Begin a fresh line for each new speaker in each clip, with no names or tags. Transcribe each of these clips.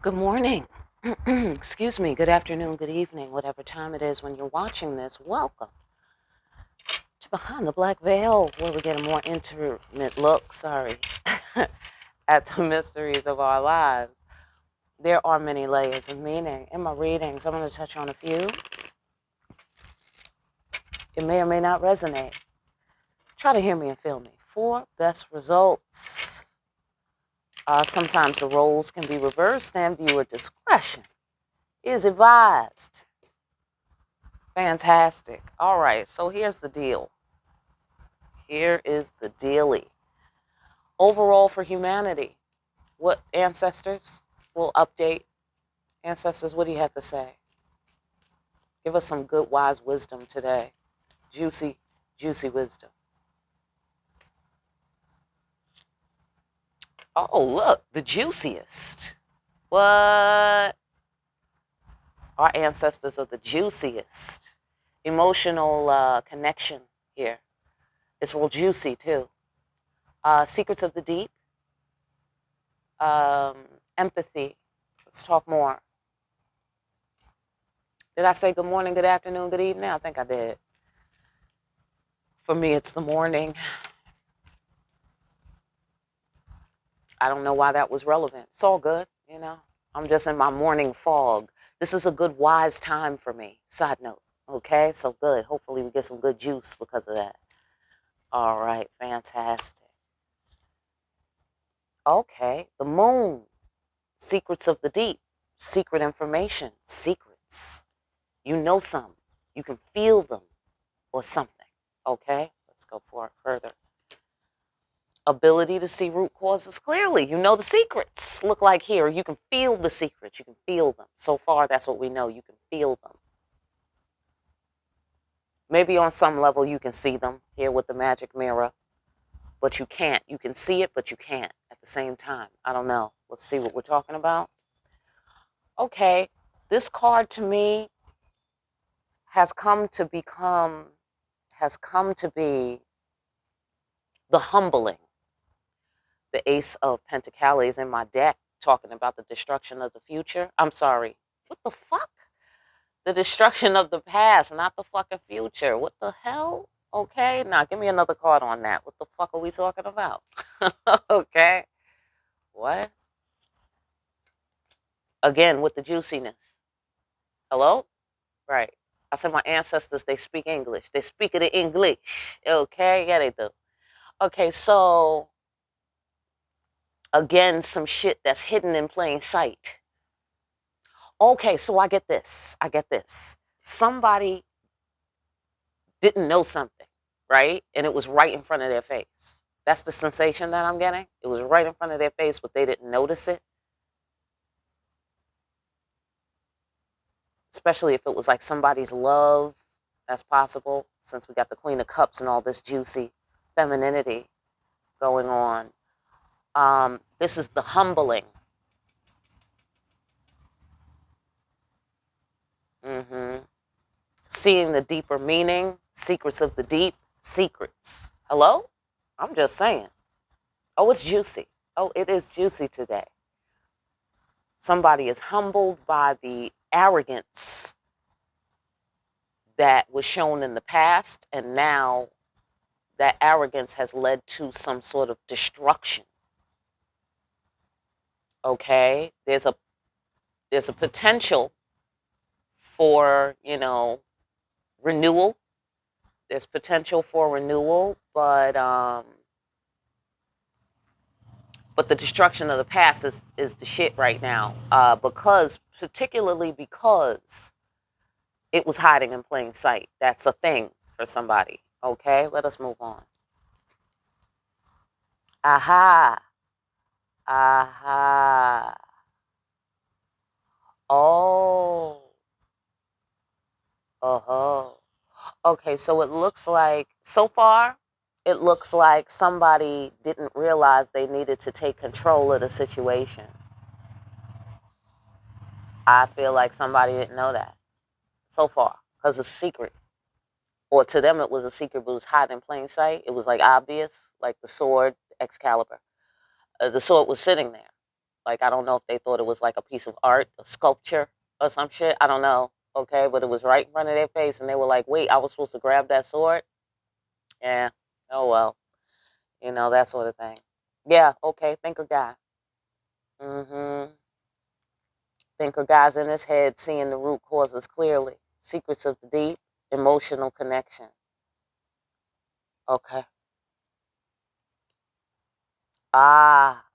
Good morning. Excuse me. Good afternoon, good evening, whatever time it is when you're watching this. Welcome to Behind the Black Veil, where we get a more intimate look, at the mysteries of our lives. There are many layers of meaning. In my readings, I'm going to touch on a few. It may or may not resonate. Try to hear me and feel me. 4 best results. Sometimes the roles can be reversed and viewer discretion is advised. Fantastic. All right, so here's the deal. Here is the dealie. Overall for humanity, what ancestors will update? Ancestors, what do you have to say? Give us some good, wise wisdom today. Juicy, juicy wisdom. Oh, look, the juiciest. What? Our ancestors are the juiciest. Emotional connection here. It's real juicy, too. Secrets of the deep. Empathy. Let's talk more. Did I say good morning, good afternoon, good evening? I think I did. For me, it's the morning. I don't know why that was relevant. It's all good, you know. I'm just in my morning fog. This is a good, wise time for me. Side note. Okay, so good. Hopefully we get some good juice because of that. All right, fantastic. Okay, the moon. Secrets of the deep. Secret information. Secrets. You know some. You can feel them or something. Okay, let's go for it further. Ability to see root causes clearly. You know the secrets. Look like here. You can feel the secrets. You can feel them. So far, that's what we know. You can feel them. Maybe on some level you can see them here with the magic mirror, but you can't. You can see it, but you can't at the same time. I don't know. Let's see what we're talking about. Okay, this card to me has come to be the humbling. The Ace of Pentacles in my deck talking about the destruction of the future. I'm sorry. What the fuck? The destruction of the past, not the fucking future. What the hell? Okay, now give me another card on that. What the fuck are we talking about? Okay. What? Again, with the juiciness. Hello? Right. I said my ancestors, they speak English. They speak it in English. Okay? Yeah, they do. Okay, so again, some shit that's hidden in plain sight. Okay, so I get this. I get this. Somebody didn't know something, right? And it was right in front of their face. That's the sensation that I'm getting. It was right in front of their face, but they didn't notice it. Especially if it was like somebody's love. That's possible, since we got the Queen of Cups and all this juicy femininity going on. This is the humbling. Mm-hmm. Seeing the deeper meaning, secrets of the deep, secrets. Hello? I'm just saying. Oh, it's juicy. Oh, it is juicy today. Somebody is humbled by the arrogance that was shown in the past, and now that arrogance has led to some sort of destruction. Okay? There's a potential for, renewal. There's potential for renewal, but the destruction of the past is the shit right now. Particularly because it was hiding in plain sight. That's a thing for somebody. Okay, let us move on. Aha. Aha. Oh. Uh-huh. Okay, so so far, it looks like somebody didn't realize they needed to take control of the situation. I feel like somebody didn't know that so far because it's a secret. Or to them, it was a secret, but it was hiding in plain sight. It was like obvious, like the sword, Excalibur. The sword was sitting there. Like, I don't know if they thought it was like a piece of art, a sculpture or some shit. I don't know. Okay, but it was right in front of their face, and they were like, "Wait, I was supposed to grab that sword." Yeah. Oh well. That sort of thing. Yeah. Okay. Thinker guy. Mm-hmm. Thinker guy's in his head, seeing the root causes clearly. Secrets of the deep, emotional connection. Okay. Ah,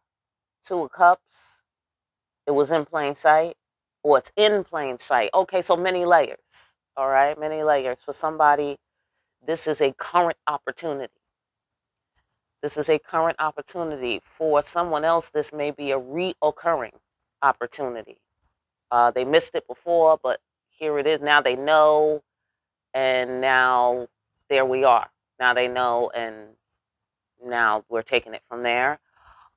Two of Cups. It was in plain sight, or it's in plain sight. Okay, so many layers. All right, many layers. For somebody, this is a current opportunity. This is a current opportunity. For someone else, this may be a reoccurring opportunity. They missed it before, but here it is. Now they know, and now there we are. Now they know, and now we're taking it from there.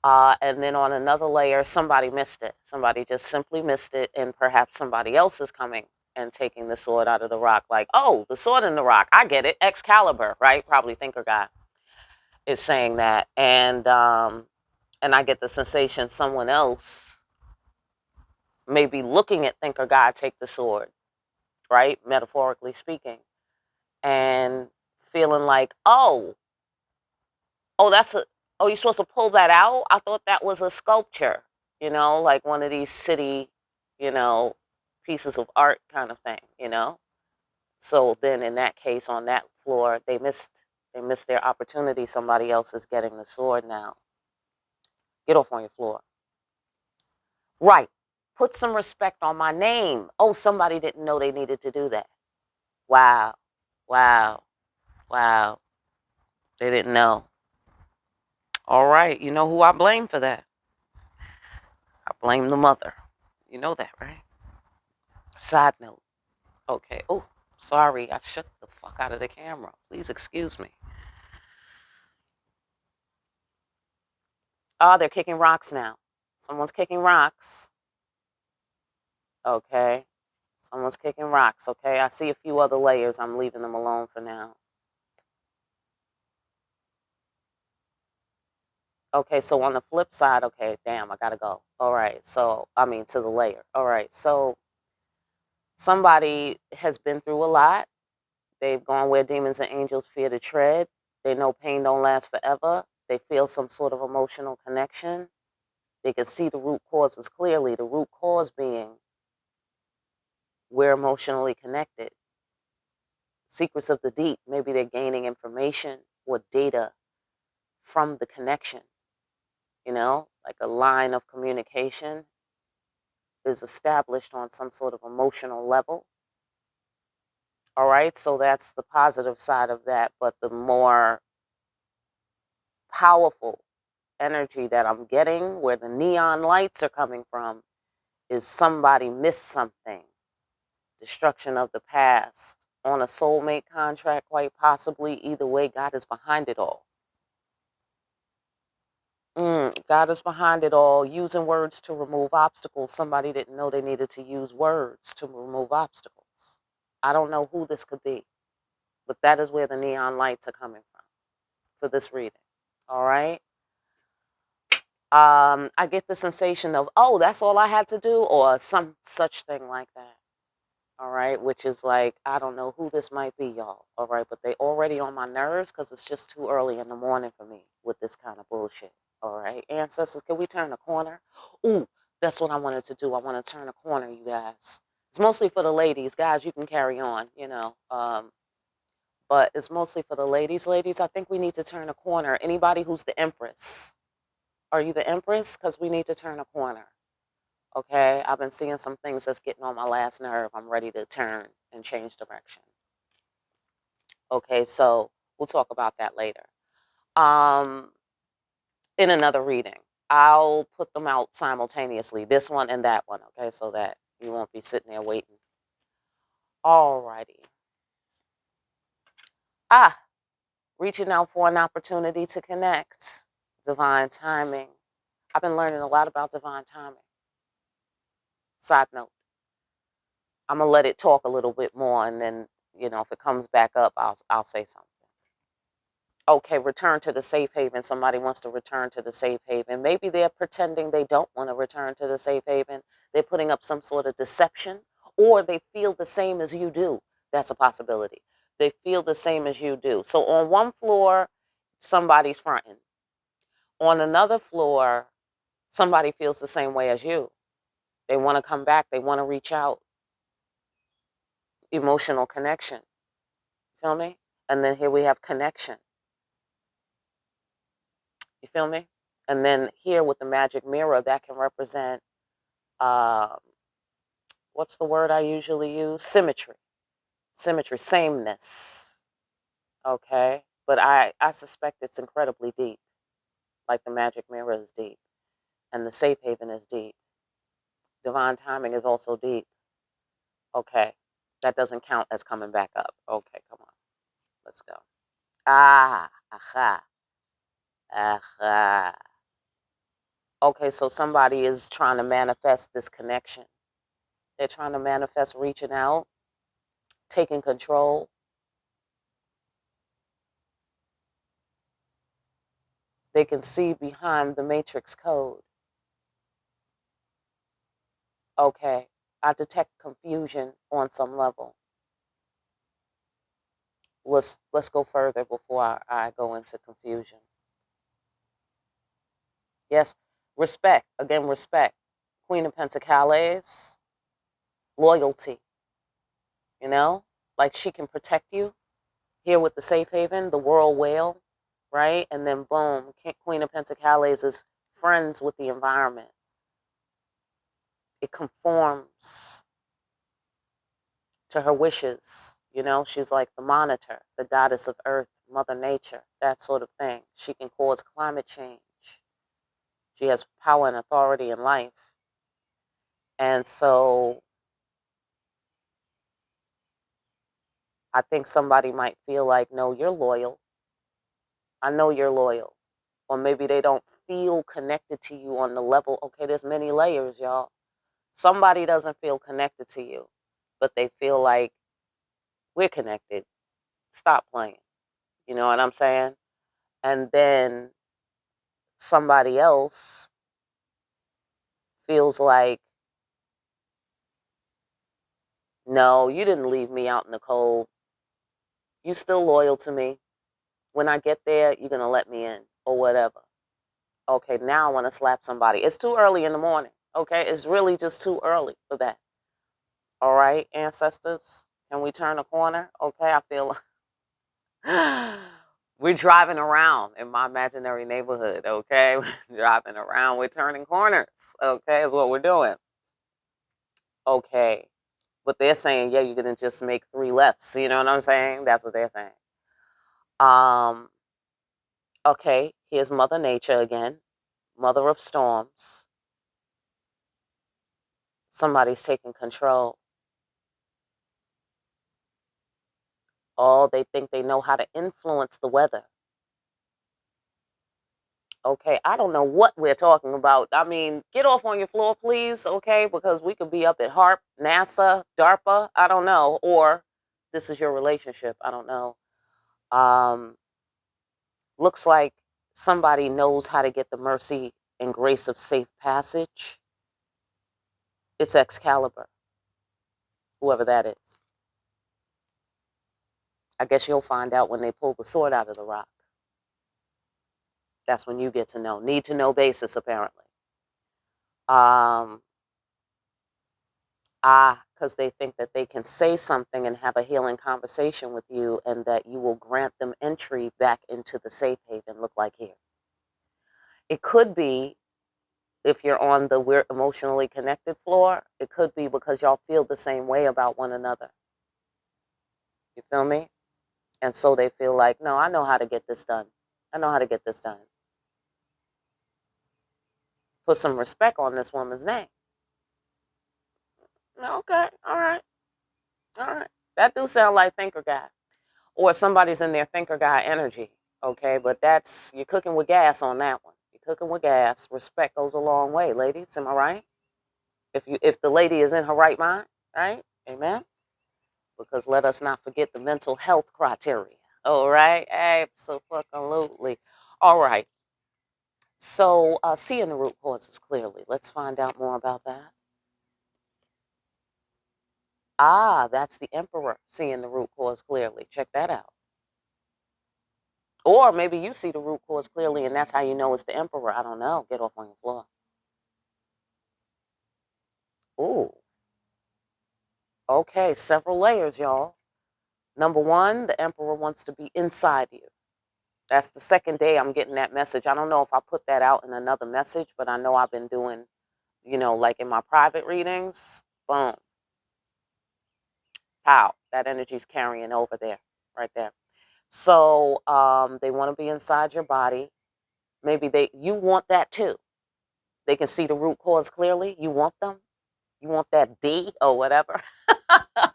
And then on another layer, somebody missed it. Somebody just simply missed it, and perhaps somebody else is coming and taking the sword out of the rock. Like, oh, the sword in the rock. I get it. Excalibur, right? Probably thinker guy is saying that, and I get the sensation someone else may be looking at thinker guy take the sword, right? Metaphorically speaking, and feeling like, oh, you're supposed to pull that out? I thought that was a sculpture, like one of these city, you know, pieces of art kind of thing. So then in that case, on that floor, they missed their opportunity. Somebody else is getting the sword now. Get off on your floor. Right. Put some respect on my name. Oh, somebody didn't know they needed to do that. Wow. Wow. Wow. They didn't know. All right. You know who I blame for that? I blame the mother. You know that, right? Side note. Okay. Oh, sorry. I shook the fuck out of the camera. Please excuse me. Oh, they're kicking rocks now. Someone's kicking rocks. Okay. Someone's kicking rocks. Okay. I see a few other layers. I'm leaving them alone for now. Okay. So on the flip side, okay, damn, I gotta go. All right. So, I mean, to the layer. All right. So somebody has been through a lot. They've gone where demons and angels fear to tread. They know pain don't last forever. They feel some sort of emotional connection. They can see the root causes clearly. The root cause being we're emotionally connected. Secrets of the deep. Maybe they're gaining information or data from the connection. Like a line of communication is established on some sort of emotional level. All right. So that's the positive side of that. But the more powerful energy that I'm getting, where the neon lights are coming from, is somebody missed something. Destruction of the past. On a soulmate contract, quite possibly. Either way, God is behind it all. God is behind it all. Using words to remove obstacles. Somebody didn't know they needed to use words to remove obstacles. I don't know who this could be, but that is where the neon lights are coming from for this reading. All right. I get the sensation of, oh, that's all I had to do, or some such thing like that. All right, which is like, I don't know who this might be, y'all. All right, but they already on my nerves because it's just too early in the morning for me with this kind of bullshit. All right, ancestors, can we turn a corner? Ooh, that's what I wanted to do. I want to turn a corner, you guys. It's mostly for the ladies, guys. You can carry on. But it's mostly for the ladies. Ladies, I think we need to turn a corner. Anybody who's the Empress, are you the Empress? Because we need to turn a corner. Okay, I've been seeing some things that's getting on my last nerve. I'm ready to turn and change direction. Okay, so we'll talk about that later. Um, in another reading, I'll put them out simultaneously, this one and that one. Okay, so that you won't be sitting there waiting. Alrighty. Reaching out for an opportunity to connect. Divine timing. I've been learning a lot about divine timing. Side note. I'm gonna let it talk a little bit more, and then if it comes back up, I'll say something. Okay, return to the safe haven. Somebody wants to return to the safe haven. Maybe they're pretending they don't want to return to the safe haven. They're putting up some sort of deception, or they feel the same as you do. That's a possibility. They feel the same as you do. So on one floor, somebody's fronting. On another floor, somebody feels the same way as you. They want to come back. They want to reach out. Emotional connection. Feel me? And then here we have connection. You feel me? And then here with the magic mirror, that can represent, um, what's the word I usually use? Symmetry. Symmetry, sameness. Okay? But I suspect it's incredibly deep. Like the magic mirror is deep. And the safe haven is deep. Divine timing is also deep. Okay. That doesn't count as coming back up. Okay, come on. Let's go. Ah, aha, aha. Okay, so somebody is trying to manifest this connection. They're trying to manifest reaching out, taking control. They can see behind the matrix code. Okay, I detect confusion on some level. Let's go further before I go into confusion. Yes, respect. Again, respect. Queen of Pentacles, loyalty. You know, like she can protect you. Here with the safe haven, the world whale, right? And then boom, Queen of Pentacles is friends with the environment. It conforms to her wishes. You know, she's like the monitor, the goddess of earth, Mother Nature, that sort of thing. She can cause climate change. She has power and authority in life. And so I think somebody might feel like, no, you're loyal. I know you're loyal. Or maybe they don't feel connected to you on the level. Okay, there's many layers, y'all. Somebody doesn't feel connected to you, but they feel like we're connected. Stop playing. You know what I'm saying? And then somebody else feels like, no, you didn't leave me out in the cold. You still loyal to me. When I get there, you're going to let me in or whatever. Okay, now I want to slap somebody. It's too early in the morning. Okay, it's really just too early for that. All right, ancestors, can we turn a corner? Okay, I feel we're driving around in my imaginary neighborhood. Okay, we're driving around, we're turning corners. Okay, is what we're doing. Okay, but they're saying, yeah, you're gonna just make 3 lefts. You know what I'm saying? That's what they're saying. Okay, here's Mother Nature again, Mother of Storms. Somebody's taking control. Oh, they think they know how to influence the weather. Okay, I don't know what we're talking about. I mean, get off on your floor, please, okay? Because we could be up at HARP, NASA, DARPA, I don't know. Or this is your relationship, I don't know. Looks like somebody knows how to get the mercy and grace of safe passage. It's Excalibur, whoever that is. I guess you'll find out when they pull the sword out of the rock. That's when you get to know. Need to know basis, apparently. Because they think that they can say something and have a healing conversation with you and that you will grant them entry back into the safe haven, look like here. It could be, if you're on the we're emotionally connected floor, it could be because y'all feel the same way about one another. You feel me? And so they feel like, no, I know how to get this done. I know how to get this done. Put some respect on this woman's name. Okay, all right, all right. That do sound like thinker guy. Or somebody's in their thinker guy energy. Okay, but that's, you're cooking with gas on that one. You're cooking with gas. Respect goes a long way, ladies. Am I right? If the lady is in her right mind, right? Amen. Because let us not forget the mental health criteria. All right. Absolutely. All right. So, seeing the root causes clearly. Let's find out more about that. Ah, that's the emperor seeing the root cause clearly. Check that out. Or maybe you see the root cause clearly and that's how you know it's the emperor. I don't know. Get off on the floor. Ooh. Okay, several layers, y'all. Number one, the emperor wants to be inside you. That's the second day I'm getting that message. I don't know if I put that out in another message, but I know I've been doing, like in my private readings. Boom. Pow. That energy's carrying over there, right there. So they want to be inside your body. Maybe you want that too. They can see the root cause clearly. You want them. You want that D or whatever.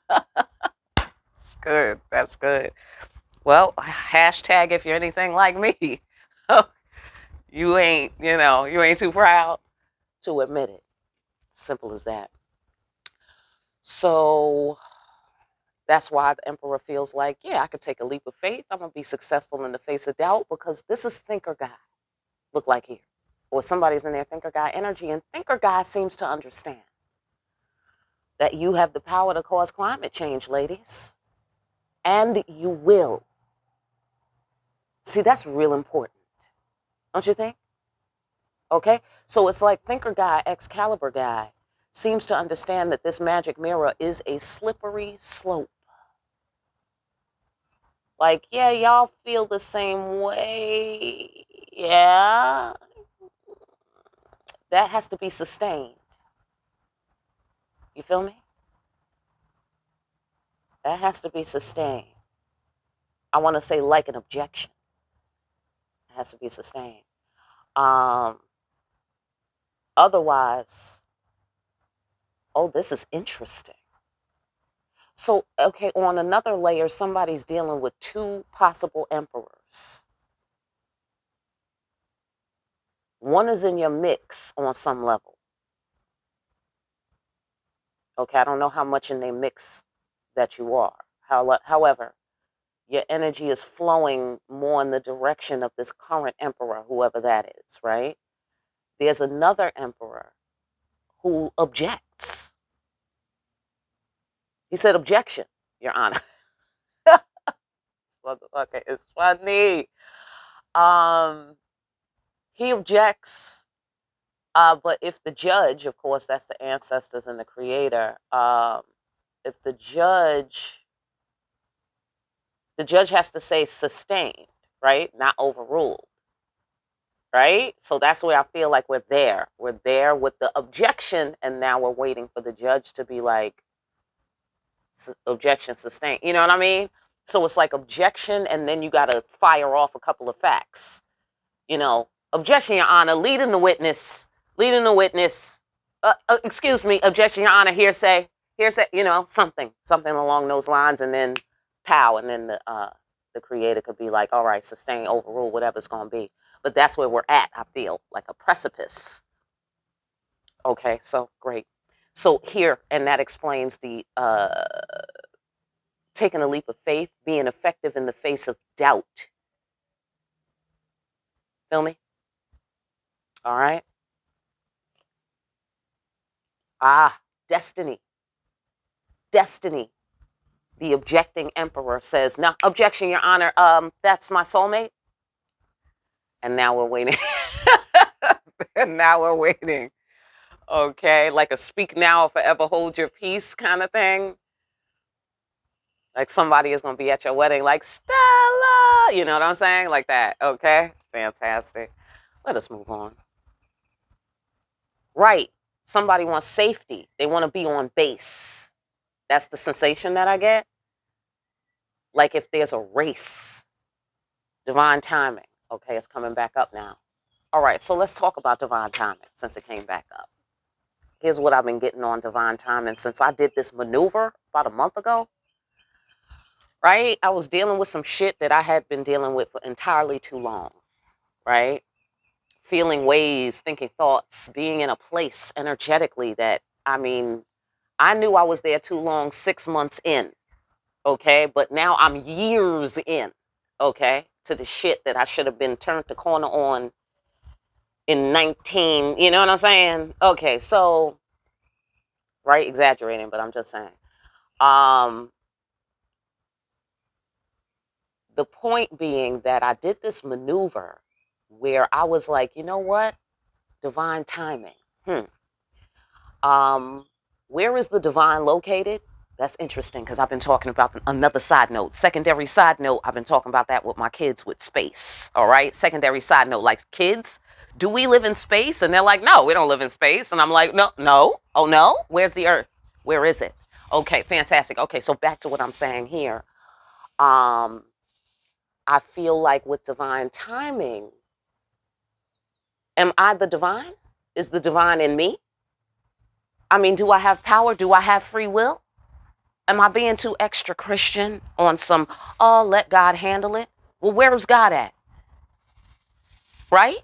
That's good. That's good. Well, hashtag if you're anything like me. You ain't too proud to admit it. Simple as that. So that's why the emperor feels like, yeah, I could take a leap of faith. I'm going to be successful in the face of doubt because this is thinker guy. Look like here. Or somebody's in their thinker guy energy, and thinker guy seems to understand that you have the power to cause climate change, ladies. And you will. See, that's real important. Don't you think? Okay? So it's like thinker guy, Excalibur guy, seems to understand that this magic mirror is a slippery slope. Like, yeah, y'all feel the same way. Yeah. That has to be sustained. You feel me? That has to be sustained. I want to say like an objection. It has to be sustained. Otherwise, oh, this is interesting. So, okay, on another layer, somebody's dealing with two possible emperors. One is in your mix on some level. Okay, I don't know how much in their mix that you are. However, your energy is flowing more in the direction of this current emperor, whoever that is, right? There's another emperor who objects. He said, objection, Your Honor. Okay, it's funny. He objects, but if the judge, of course, that's the ancestors and the creator, if the judge has to say sustained, right? Not overruled, right? So that's where I feel like we're there. We're there with the objection, and now we're waiting for the judge to be like, objection sustained. You know what I mean? So it's like objection, and then you got to fire off a couple of facts. Objection, Your Honor, leading the witness, excuse me, objection, Your Honor, hearsay, something along those lines, and then pow, and then the creator could be like, all right, sustain, overrule, whatever it's going to be. But that's where we're at, I feel, like a precipice. Okay, so great. So here, and that explains the taking a leap of faith, being effective in the face of doubt. Feel me? All right. Destiny. Destiny. The objecting emperor says, no, objection, Your Honor, that's my soulmate. And now we're waiting. And now we're waiting. Okay, like a speak now or forever hold your peace kind of thing. Like somebody is going to be at your wedding like, Stella, you know what I'm saying? Like that, okay? Fantastic. Let us move on. Right. Somebody wants safety. They want to be on base. That's the sensation that I get. Like if there's a race, divine timing. Okay, it's coming back up now. All right, so let's talk about divine timing since it came back up. Here's what I've been getting on divine timing since I did this maneuver about a month ago. Right? I was dealing with some shit that I had been dealing with for entirely too long. Right? Feeling ways, thinking thoughts, being in a place energetically that, I knew I was there too long, 6 months in. Okay, but now I'm years in. okay, to the shit that I should have been turned the corner on in 19, you know what I'm saying? Okay, so, right, exaggerating, but I'm just saying. Um, the point being that I did this maneuver where I was like, you know what? Divine timing. Um, where is the divine located? That's interesting because I've been talking about another side note. Secondary side note, I've been talking about that with my kids with space. All right. Secondary side note, like kids, do we live in space? And they're like, no, we don't live in space. And I'm like, no, no. Oh, no. Where's the earth? Where is it? Okay, fantastic. Okay, so back to what I'm saying here. Um, I feel like with divine timing, am I the divine? Is the divine in me? I mean, do I have power? Do I have free will? Am I being too extra Christian on some, oh, let God handle it? Well, where's God at? Right?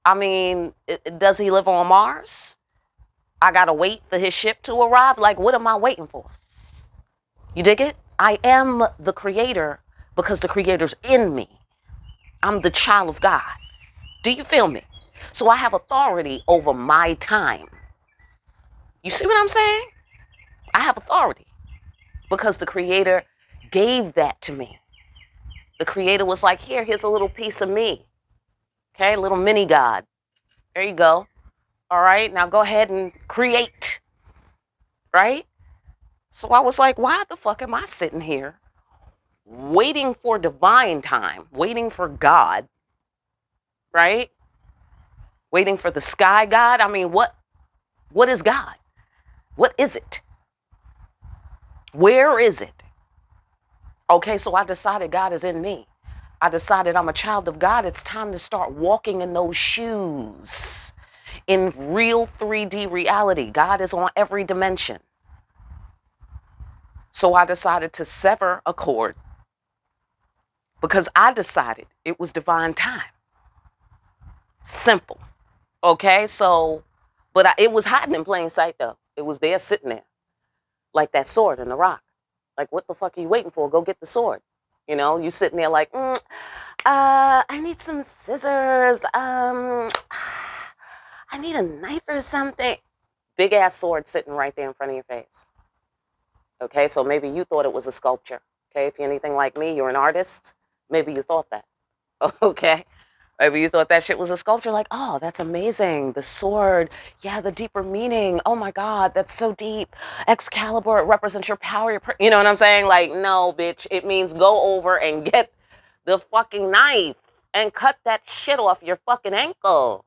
I mean, does he live on Mars? I got to wait for his ship to arrive? Like, what am I waiting for? You dig it? I am the creator because the creator's in me. I'm the child of God. Do you feel me? So I have authority over my time. You see what I'm saying? I have authority because the creator gave that to me. The creator was like, here's a little piece of me. Okay, little mini God. There you go. All right, now go ahead and create. Right? So I was like, why the fuck am I sitting here waiting for divine time, waiting for God, right? Waiting for the sky God? I mean, what is God? What is it? Where is it? Okay, so I decided God is in me. I decided I'm a child of God. It's time to start walking in those shoes. In real 3D reality, God is on every dimension. So I decided to sever a cord because I decided it was divine time. Simple. Okay, so, but it was hiding in plain sight though. It was there sitting there like that sword in the rock. Like, what the fuck are you waiting for? Go get the sword. You know, you sitting there like, I need some scissors. I need a knife or something. Big ass sword sitting right there in front of your face. Okay, so maybe you thought it was a sculpture. Okay, if you're anything like me, you're an artist. Maybe you thought that. Okay, maybe you thought that shit was a sculpture. Like, oh, that's amazing. The sword. Yeah, the deeper meaning. Oh my God, that's so deep. Excalibur, it represents your power. You know what I'm saying? Like, no, bitch. It means go over and get the fucking knife and cut that shit off your fucking ankle.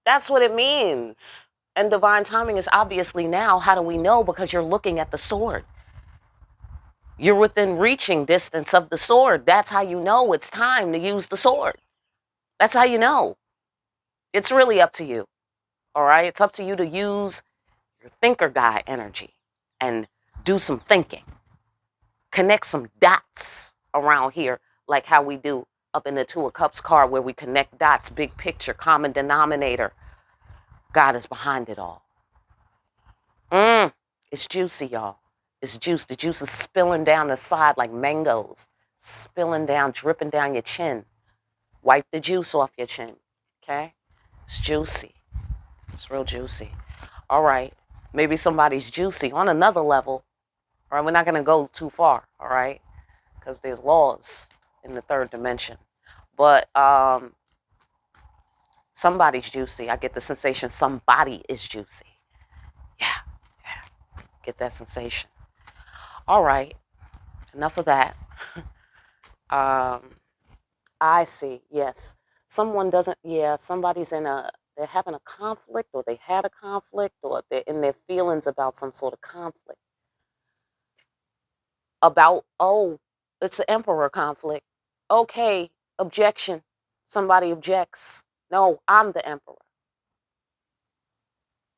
That's what it means. And divine timing is obviously now. How do we know? Because you're looking at the sword. You're within reaching distance of the sword. That's how you know it's time to use the sword. That's how you know. It's really up to you. All right? It's up to you to use your thinker guy energy and do some thinking. Connect some dots around here, like how we do up in the Two of Cups card, where we connect dots, big picture, common denominator. God is behind it all. It's juicy, y'all. It's juice. The juice is spilling down the side like mangoes. Spilling down, dripping down your chin. Wipe the juice off your chin. Okay? It's juicy. It's real juicy. All right. Maybe somebody's juicy on another level. All right. We're not going to go too far. All right. Because there's laws in the third dimension. But somebody's juicy. I get the sensation somebody is juicy. Yeah. Get that sensation. All right. Enough of that. I see. Yes. Someone doesn't, somebody's they're having a conflict, or they had a conflict, or they're in their feelings about some sort of conflict. About, oh, it's an emperor conflict. Okay, objection. Somebody objects. No, I'm the emperor.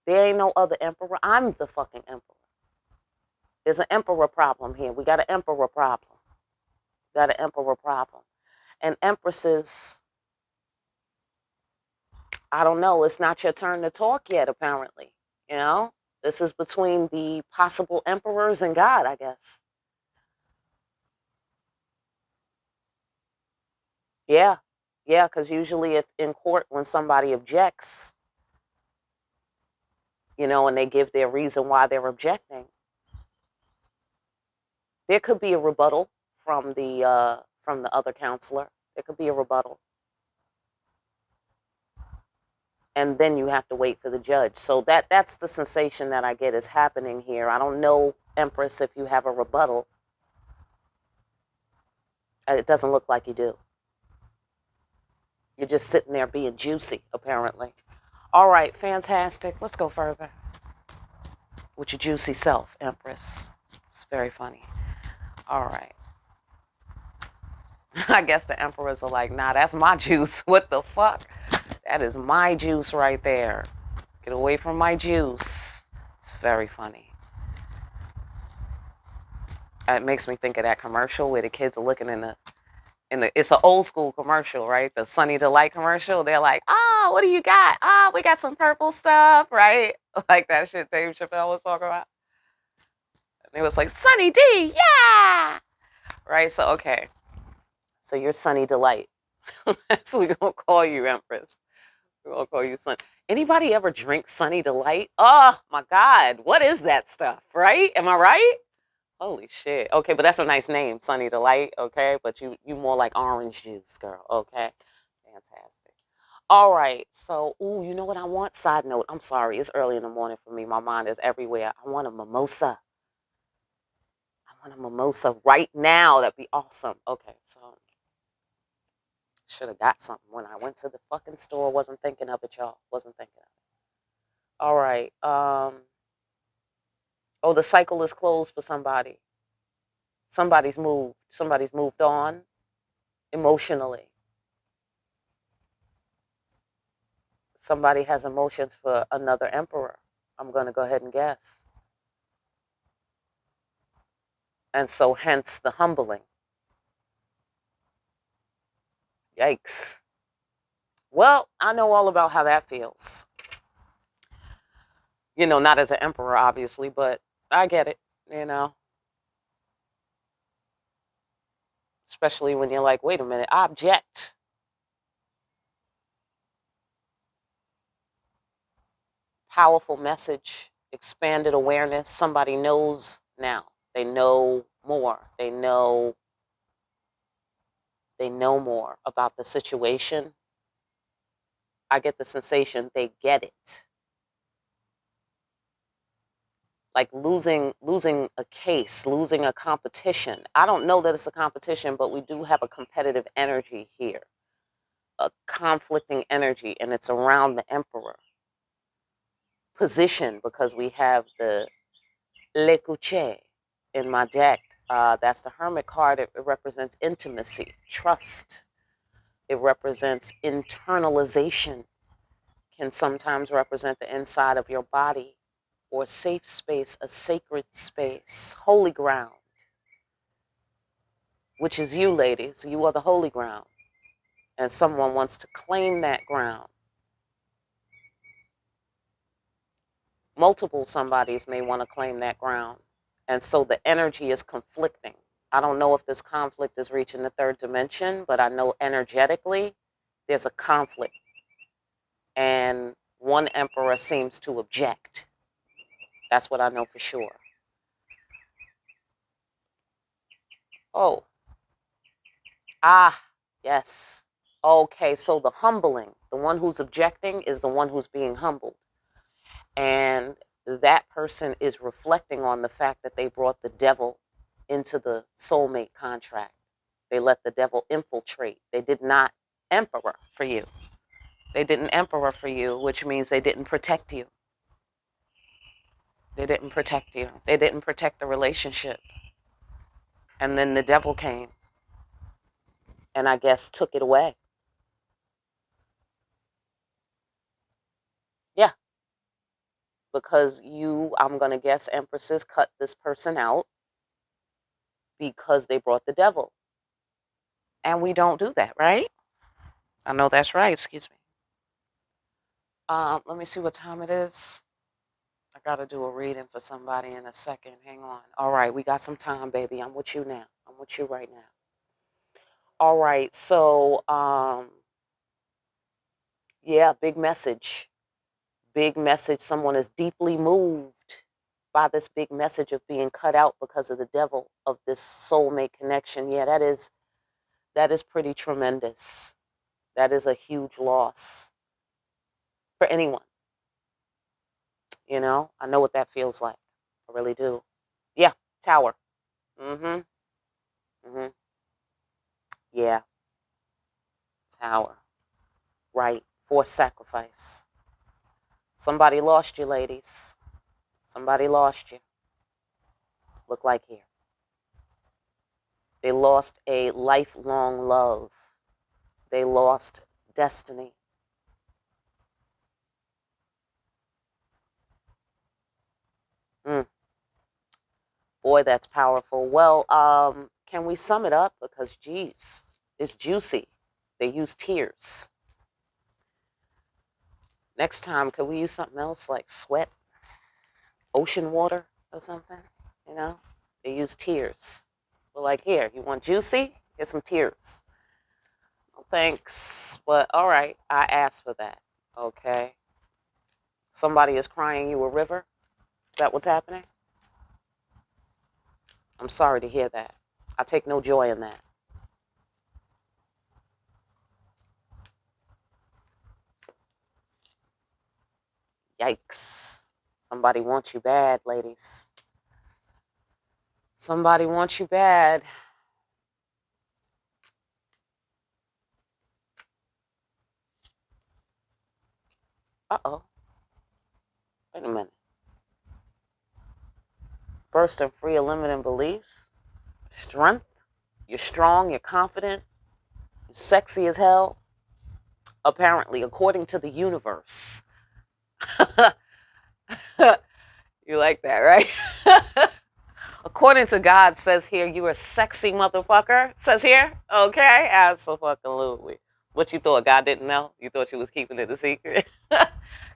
There ain't no other emperor. I'm the fucking emperor. There's an emperor problem here. We got an emperor problem. Got an emperor problem. And empresses, I don't know, it's not your turn to talk yet, apparently. You know? This is between the possible emperors and God, I guess. Yeah. Yeah, because usually if in court, when somebody objects, and they give their reason why they're objecting, there could be a rebuttal from the other counselor. There could be a rebuttal. And then you have to wait for the judge. So that's the sensation that I get is happening here. I don't know, Empress, if you have a rebuttal. It doesn't look like you do. You're just sitting there being juicy, apparently. All right, fantastic. Let's go further with your juicy self, Empress. It's very funny. All right. I guess the emperors are like, nah, that's my juice. What the fuck? That is my juice right there. Get away from my juice. It's very funny. It makes me think of that commercial where the kids are looking in the it's an old school commercial, right? The Sunny Delight commercial. They're like, what do you got? We got some purple stuff, right? Like that shit Dave Chappelle was talking about. And it was like, Sunny D, yeah! Right? So, okay. So you're Sunny Delight. That's what we're going to call you, Empress. We're going to call you Sunny. Anybody ever drink Sunny Delight? Oh, my God. What is that stuff, right? Am I right? Holy shit. Okay, but that's a nice name, Sunny Delight, okay? But you more like orange juice, girl, okay? Fantastic. All right, so, you know what I want? Side note, I'm sorry, it's early in the morning for me. My mind is everywhere. I want a mimosa. I want a mimosa right now. That'd be awesome. Okay, so should have got something when I went to the fucking store. Wasn't thinking of it, y'all. Wasn't thinking of it. All right. Oh, the cycle is closed for somebody. Somebody's moved. Somebody's moved on emotionally. Somebody has emotions for another emperor. I'm going to go ahead and guess. And so hence the humbling. Yikes. Well, I know all about how that feels. Not as an emperor, obviously, but I get it. Especially when you're like, wait a minute, I object. Powerful message, expanded awareness. Somebody knows now. They know more. They know more about the situation. I get the sensation they get it. Like losing a case, losing a competition. I don't know that it's a competition, but we do have a competitive energy here, a conflicting energy, and it's around the emperor position because we have the Le Couche in my deck. That's the Hermit card. It represents intimacy, trust. It represents internalization. Can sometimes represent the inside of your body or safe space, a sacred space, holy ground, which is you, ladies. You are the holy ground. And someone wants to claim that ground. Multiple somebodies may want to claim that ground. And so the energy is conflicting. I don't know if this conflict is reaching the third dimension, but I know energetically there's a conflict. And one emperor seems to object. That's what I know for sure. Oh. Yes. Okay, so the humbling, the one who's objecting is the one who's being humbled. And that person is reflecting on the fact that they brought the devil into the soulmate contract. They let the devil infiltrate. They did not emperor for you. They didn't emperor for you, which means they didn't protect you. They didn't protect you. They didn't protect the relationship. And then the devil came and I guess took it away. Yeah. Because you, I'm going to guess, empresses, cut this person out because they brought the devil. And we don't do that, right? I know that's right. Excuse me. Let me see what time it is. I got to do a reading for somebody in a second. Hang on. All right, we got some time, baby. I'm with you now. I'm with you right now. All right. So, yeah, big message. Big message. Someone is deeply moved by this big message of being cut out because of the devil of this soulmate connection. Yeah, that is pretty tremendous. That is a huge loss for anyone. I know what that feels like. I really do. Yeah, tower. Mm-hmm. Mm-hmm. Yeah, tower. Right. Forced sacrifice. Somebody lost you, ladies. Somebody lost you. Look like here. They lost a lifelong love. They lost destiny. Mm, boy, that's powerful. Well, can we sum it up? Because, geez, it's juicy. They use tears. Next time, could we use something else like sweat, ocean water, or something? You know, they use tears. But like, here, you want juicy? Here's some tears. No thanks, but all right, I asked for that. Okay. Somebody is crying you a river. Is that what's happening? I'm sorry to hear that. I take no joy in that. Yikes. Somebody wants you bad, ladies. Somebody wants you bad. Uh-oh. Wait a minute. Burst and free of limiting beliefs. Strength. You're strong. You're confident. You're sexy as hell. Apparently, according to the universe. You like that, right? According to God, says here, you a sexy motherfucker. Says here, okay, absolutely. What you thought? God didn't know? You thought you was keeping it a secret?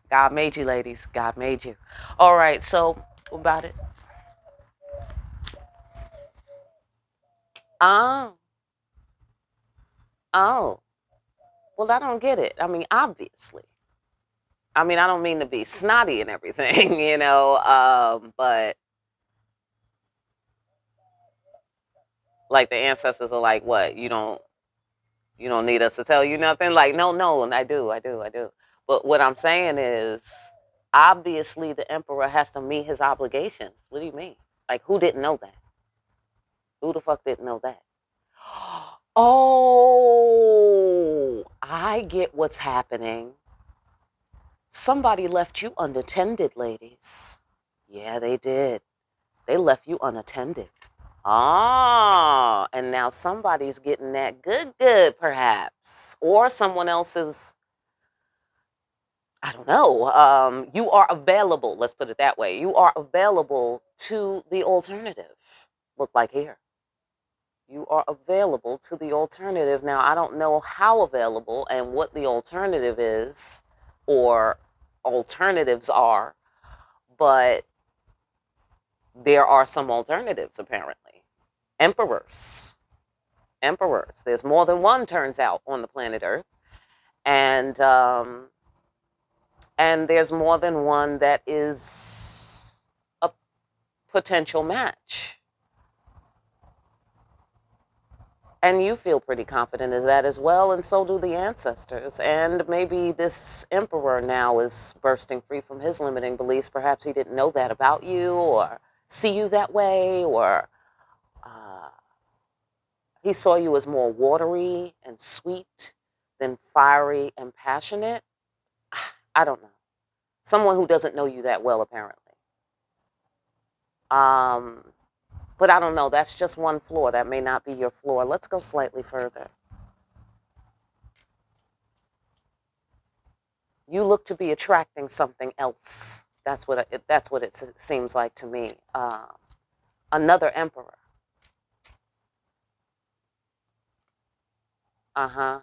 God made you, ladies. God made you. All right, so what about it? Oh, oh. Well, I don't get it. I mean, obviously. I mean, I don't mean to be snotty and everything, but like the ancestors are like, what? You don't need us to tell you nothing? Like, no, no, and I do. But what I'm saying is, obviously, the emperor has to meet his obligations. What do you mean? Like, who didn't know that? Who the fuck didn't know that? Oh, I get what's happening. Somebody left you unattended, ladies. Yeah, they did. They left you unattended. Ah, and now somebody's getting that good, perhaps. Or someone else's, I don't know. You are available, let's put it that way. You are available to the alternative. Look like here. You are available to the alternative. Now, I don't know how available and what the alternative is or alternatives are, but there are some alternatives apparently. Emperors. Emperors. There's more than one, turns out, on the planet Earth. And there's more than one that is a potential match. And you feel pretty confident in that as well, and so do the ancestors. And maybe this emperor now is bursting free from his limiting beliefs. Perhaps he didn't know that about you or see you that way, or uh, he saw you as more watery and sweet than fiery and passionate. I don't know. Someone who doesn't know you that well, apparently. Um, but I don't know. That's just one floor. That may not be your floor. Let's go slightly further. You look to be attracting something else. That's what it seems like to me. Another emperor. Uh huh.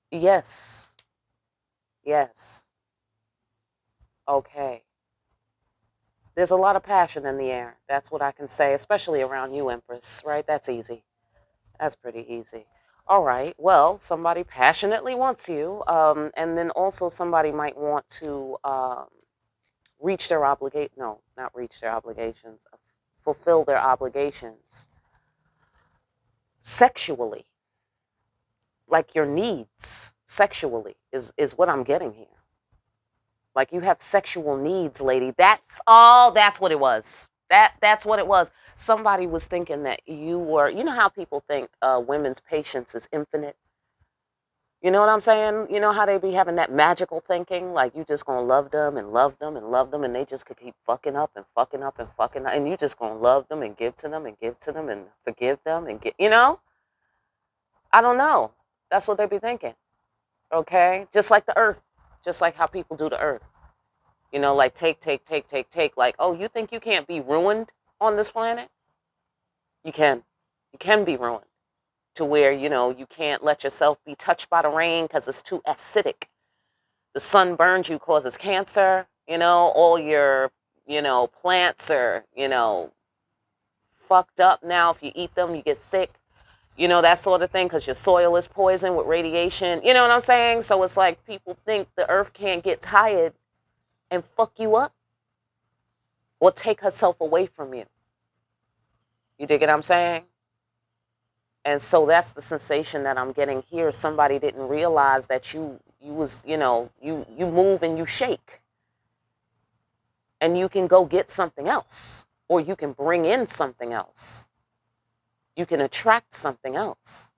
Yes. Yes. Okay. There's a lot of passion in the air. That's what I can say, especially around you, Empress. Right? That's easy. That's pretty easy. All right. Well, somebody passionately wants you, and then also somebody might want to reach their obligate. No, not reach their obligations. Fulfill their obligations sexually, like your needs sexually is what I'm getting here. Like you have sexual needs, lady. That's all. That's what it was. That's what it was. Somebody was thinking that you were. You know how people think women's patience is infinite. You know what I'm saying? You know how they be having that magical thinking, like you just gonna love them and love them and love them, and they just could keep fucking up and fucking up and fucking up, and you just gonna love them and give to them and give to them and forgive them and get. You know? I don't know. That's what they be thinking. Okay, just like the earth, just like how people do the earth. You know, like take, take, take, take, take. Like, oh, you think you can't be ruined on this planet? You can. You can be ruined to where, you know, you can't let yourself be touched by the rain because it's too acidic. The sun burns you, causes cancer. You know, all your, you know, plants are, you know, fucked up now. If you eat them, you get sick. You know, that sort of thing, because your soil is poisoned with radiation. You know what I'm saying? So it's like people think the earth can't get tired and fuck you up or take herself away from you. You dig what I'm saying? And so that's the sensation that I'm getting here. Somebody didn't realize that you was, you know, you move and you shake. And you can go get something else. Or you can bring in something else. You can attract something else.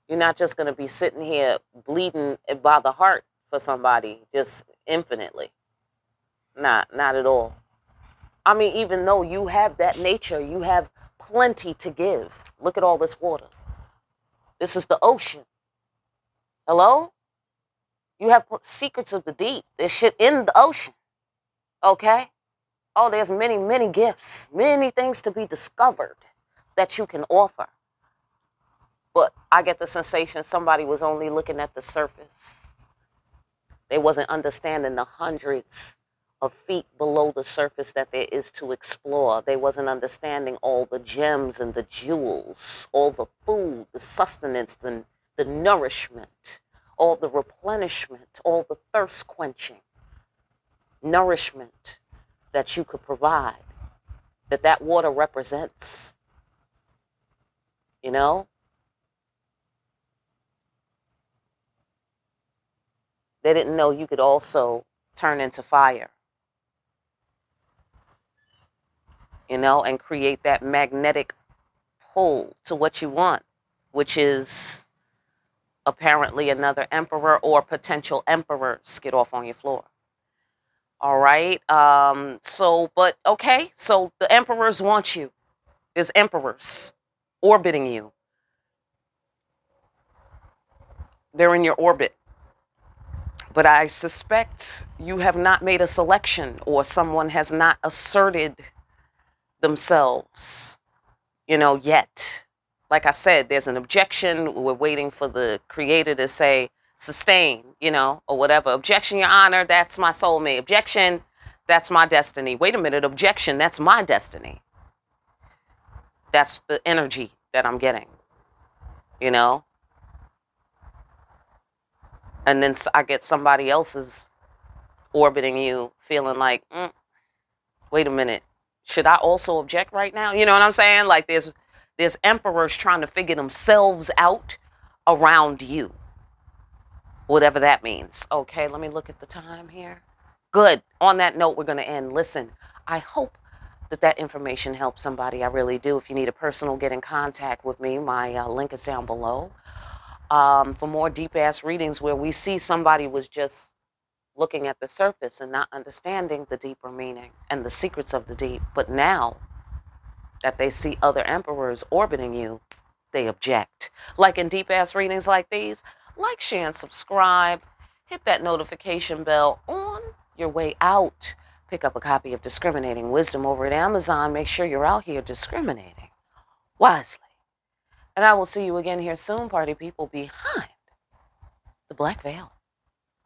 You're not just going to be sitting here bleeding by the heart for somebody just infinitely. Not at all. I mean, even though you have that nature, you have plenty to give. Look at all this water. This is the ocean. Hello? You have secrets of the deep. There's shit in the ocean. Okay? Oh, there's many, many gifts, many things to be discovered that you can offer. But I get the sensation somebody was only looking at the surface. They wasn't understanding the hundreds of feet below the surface that there is to explore. They wasn't understanding all the gems and the jewels, all the food, the sustenance, the nourishment, all the replenishment, all the thirst quenching nourishment that you could provide, that water represents. You know? They didn't know you could also turn into fire. You know, and create that magnetic pull to what you want, which is apparently another emperor or potential emperors. Get off on your floor. All right. But okay. So the emperors want you. There's emperors orbiting you. They're in your orbit. But I suspect you have not made a selection, or someone has not asserted themselves, you know, yet. Like I said, there's an objection. We're waiting for the creator to say, sustain, you know, or whatever. Objection, Your Honor, that's my soulmate. Objection, that's my destiny. Wait a minute, objection, that's my destiny. That's the energy that I'm getting, you know? And then I get somebody else's orbiting you feeling like, wait a minute, should I also object right now? You know what I'm saying? Like there's emperors trying to figure themselves out around you. Whatever that means. Okay, let me look at the time here. Good. On that note, we're going to end. Listen, I hope that information helps somebody. I really do. If you need a personal, get in contact with me. My link is down below. For more deep-ass readings where we see somebody was just looking at the surface and not understanding the deeper meaning and the secrets of the deep. But now that they see other emperors orbiting you, they object. Like in deep-ass readings like these, like, share, and subscribe. Hit that notification bell on your way out. Pick up a copy of Discriminating Wisdom over at Amazon. Make sure you're out here discriminating wisely. And I will see you again here soon, party people, behind the black veil.